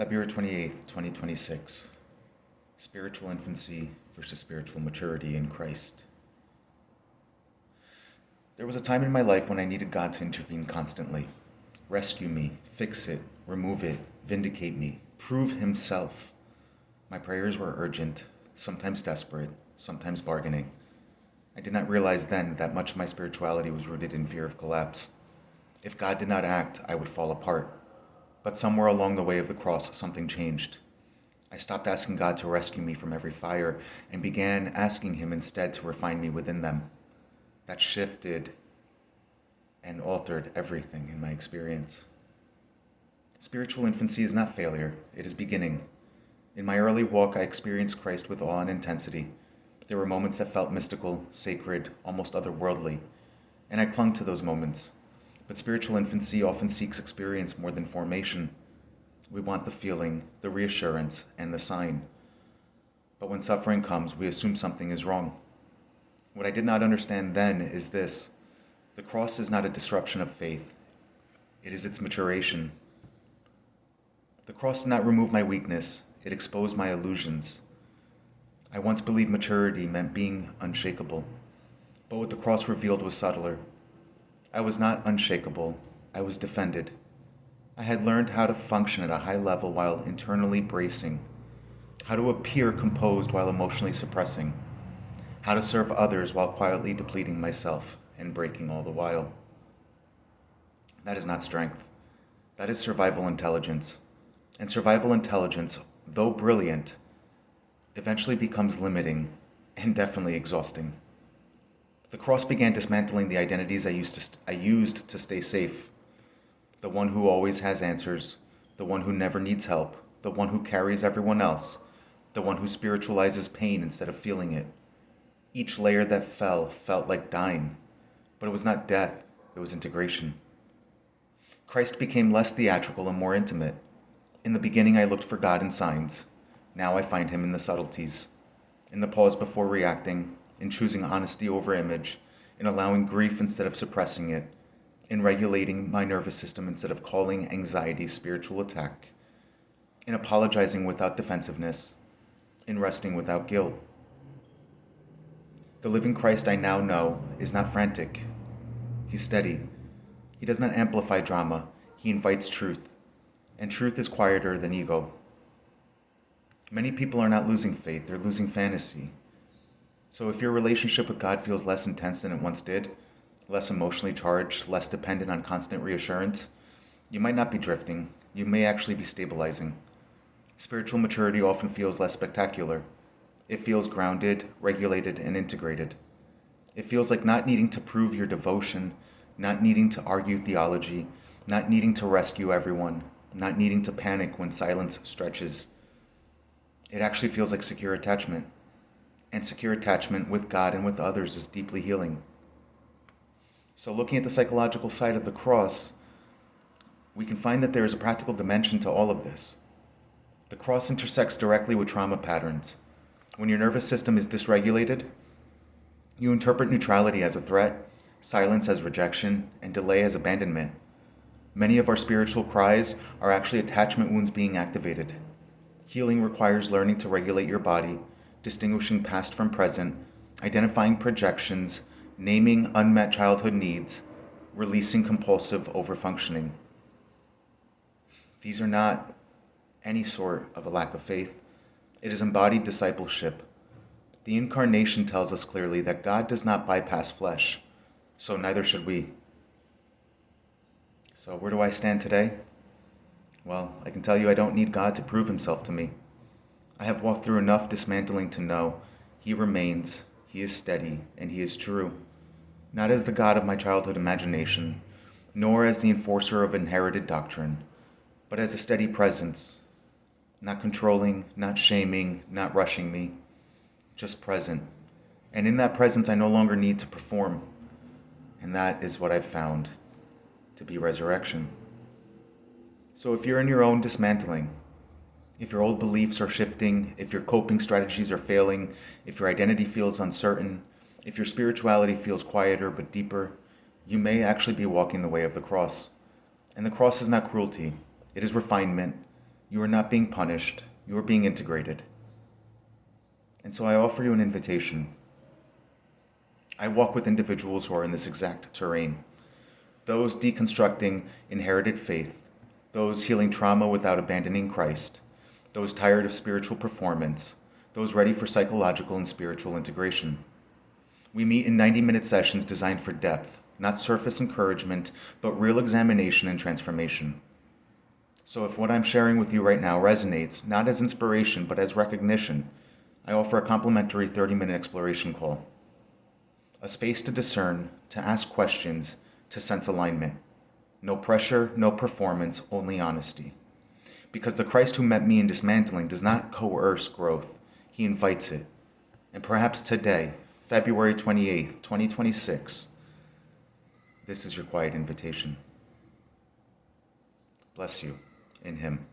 February 28th, 2026. Spiritual infancy versus spiritual maturity in Christ. There was a time in my life when I needed God to intervene constantly. Rescue me, fix it, remove it, vindicate me, prove himself. My prayers were urgent, sometimes desperate, sometimes bargaining. I did not realize then that much of my spirituality was rooted in fear of collapse. If God did not act, I would fall apart. But somewhere along the way of the cross, something changed. I stopped asking God to rescue me from every fire and began asking him instead to refine me within them. That shifted and altered everything in my experience. Spiritual infancy is not failure, it is beginning. In my early walk, I experienced Christ with awe and intensity. There were moments that felt mystical, sacred, almost otherworldly, and I clung to those moments. But spiritual infancy often seeks experience more than formation. We want the feeling, the reassurance, and the sign. But when suffering comes, we assume something is wrong. What I did not understand then is this: the cross is not a disruption of faith, it is its maturation. The cross did not remove my weakness, it exposed my illusions. I once believed maturity meant being unshakable, but what the cross revealed was subtler. I was not unshakable, I was defended. I had learned how to function at a high level while internally bracing, how to appear composed while emotionally suppressing, how to serve others while quietly depleting myself and breaking all the while. That is not strength. That is survival intelligence. And survival intelligence, though brilliant, eventually becomes limiting and definitely exhausting. The cross began dismantling the identities I used to stay safe. The one who always has answers, the one who never needs help, the one who carries everyone else, the one who spiritualizes pain instead of feeling it. Each layer that fell felt like dying, but it was not death, it was integration. Christ became less theatrical and more intimate. In the beginning, I looked for God in signs. Now I find him in the subtleties, in the pause before reacting, in choosing honesty over image, in allowing grief instead of suppressing it, in regulating my nervous system instead of calling anxiety spiritual attack, in apologizing without defensiveness, in resting without guilt. The living Christ I now know is not frantic. He's steady. He does not amplify drama. He invites truth. And truth is quieter than ego. Many people are not losing faith, they're losing fantasy. So if your relationship with God feels less intense than it once did, less emotionally charged, less dependent on constant reassurance, you might not be drifting, you may actually be stabilizing. Spiritual maturity often feels less spectacular. It feels grounded, regulated, and integrated. It feels like not needing to prove your devotion, not needing to argue theology, not needing to rescue everyone, not needing to panic when silence stretches. It actually feels like secure attachment. And secure attachment with God and with others is deeply healing. So looking at the psychological side of the cross, we can find that there is a practical dimension to all of this. The cross intersects directly with trauma patterns. When your nervous system is dysregulated, you interpret neutrality as a threat, silence as rejection, and delay as abandonment. Many of our spiritual cries are actually attachment wounds being activated. Healing requires learning to regulate your body, distinguishing past from present, identifying projections, naming unmet childhood needs, releasing compulsive overfunctioning. These are not any sort of a lack of faith. It is embodied discipleship. The incarnation tells us clearly that God does not bypass flesh, so neither should we. So where do I stand today? Well, I can tell you I don't need God to prove himself to me. I have walked through enough dismantling to know he remains, he is steady, and he is true. Not as the God of my childhood imagination, nor as the enforcer of inherited doctrine, but as a steady presence, not controlling, not shaming, not rushing me, just present. And in that presence, I no longer need to perform. And that is what I've found to be resurrection. So if you're in your own dismantling, if your old beliefs are shifting, if your coping strategies are failing, if your identity feels uncertain, if your spirituality feels quieter but deeper, you may actually be walking the way of the cross. And the cross is not cruelty, it is refinement. You are not being punished. You are being integrated. And so I offer you an invitation. I walk with individuals who are in this exact terrain. Those deconstructing inherited faith, those healing trauma without abandoning Christ, those tired of spiritual performance, those ready for psychological and spiritual integration. We meet in 90-minute sessions designed for depth, not surface encouragement, but real examination and transformation. So if what I'm sharing with you right now resonates, not as inspiration, but as recognition, I offer a complimentary 30-minute exploration call. A space to discern, to ask questions, to sense alignment. No pressure, no performance, only honesty. Because the Christ who met me in dismantling does not coerce growth, he invites it. And perhaps today, February 28th, 2026, this is your quiet invitation. Bless you in him.